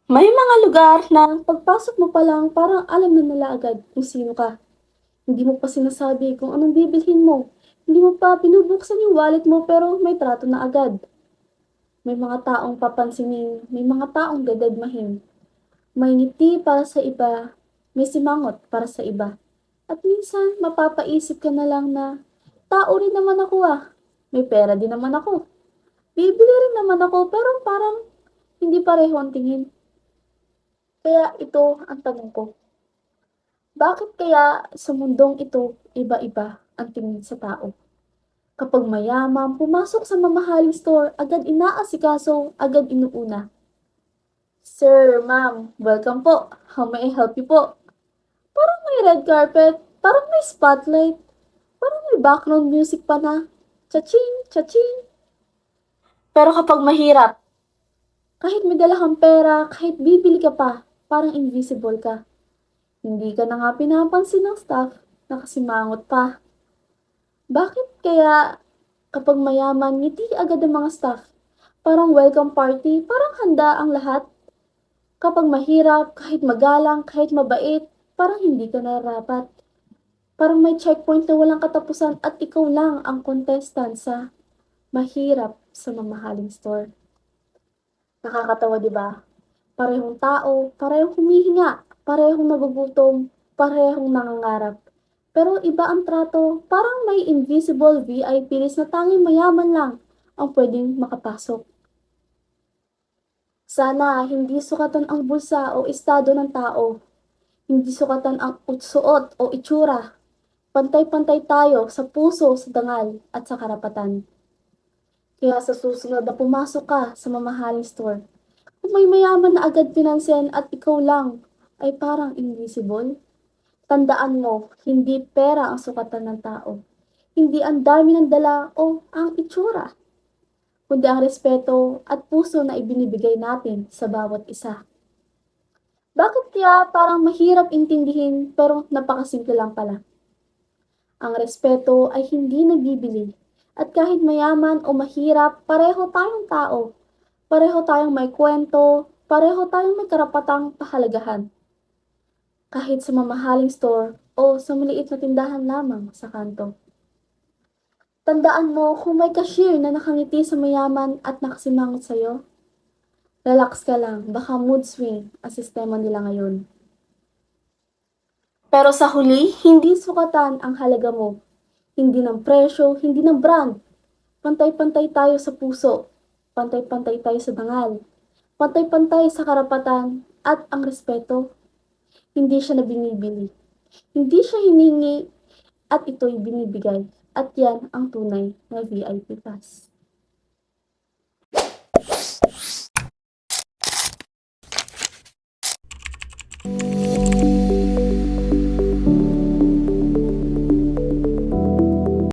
May mga lugar na pagpasok mo pa lang parang alam na nila agad kung sino ka. Hindi mo pa sinasabi kung anong bibilhin mo. Hindi mo pa binubuksan yung wallet mo pero may trato na agad. May mga taong papansinin, may mga taong dadadmahin. May ngiti para sa iba, may simangot para sa iba. At minsan mapapaisip ka na lang na, tao rin naman ako ah. May pera din naman ako. Bibili rin naman ako pero parang hindi pareho ang tingin. Kaya ito ang tanong ko. Bakit kaya sa mundong ito iba-iba ang tingin sa tao? Kapag mayaman, pumasok sa mamahaling store, agad inaasikaso, agad inuuna. Sir, ma'am, welcome po. How may I help you po? Parang may red carpet, parang may spotlight, parang may background music pa na. Cha-ching, cha-ching. Pero kapag mahirap, kahit may dala kang pera, kahit bibili ka pa, parang invisible ka. Hindi ka na nga pinapansin ng staff, nakasimangot pa. Bakit kaya kapag mayaman, ngiti agad ang mga staff? Parang welcome party, parang handa ang lahat. Kapag mahirap, kahit magalang, kahit mabait, parang hindi ka narapat. Parang may checkpoint na walang katapusan at ikaw lang ang contestant sa mahirap sa mamahaling store. Nakakatawa, di ba? Parehong tao, parehong humihinga, parehong nagugutom, parehong nangangarap. Pero iba ang trato, parang may invisible VIP list na tanging mayaman lang ang pwedeng makapasok. Sana hindi sukatan ang bulsa o estado ng tao. Hindi sukatan ang suot o itsura. Pantay-pantay tayo sa puso, sa dangal at sa karapatan. Kaya sa susunod na pumasok ka sa mamahaling store, kung may mayaman na agad pinansin at ikaw lang ay parang invisible, tandaan mo, hindi pera ang sukatan ng tao. Hindi ang dami ng dala o ang itsura, kundi ang respeto at puso na ibinibigay natin sa bawat isa. Bakit kaya parang mahirap intindihin pero napakasimple lang pala? Ang respeto ay hindi nabibili. At kahit mayaman o mahirap, pareho tayong tao. Pareho tayong may kwento, pareho tayong may karapatang pahalagahan. Kahit sa mamahaling store o sa maliit na tindahan lamang sa kanto. Tandaan mo kung may cashier na nakangiti sa mayaman at nakasimangot sa'yo, relax ka lang, baka mood swing ang sistema nila ngayon. Pero sa huli, hindi sukatan ang halaga mo. Hindi ng presyo, hindi ng brand. Pantay-pantay tayo sa puso. Pantay-pantay tayo sa dangal. Pantay-pantay sa karapatan at ang respeto. Hindi siya na binibili. Hindi siya hiningi at ito'y binibigay. At yan ang tunay na VIP pass.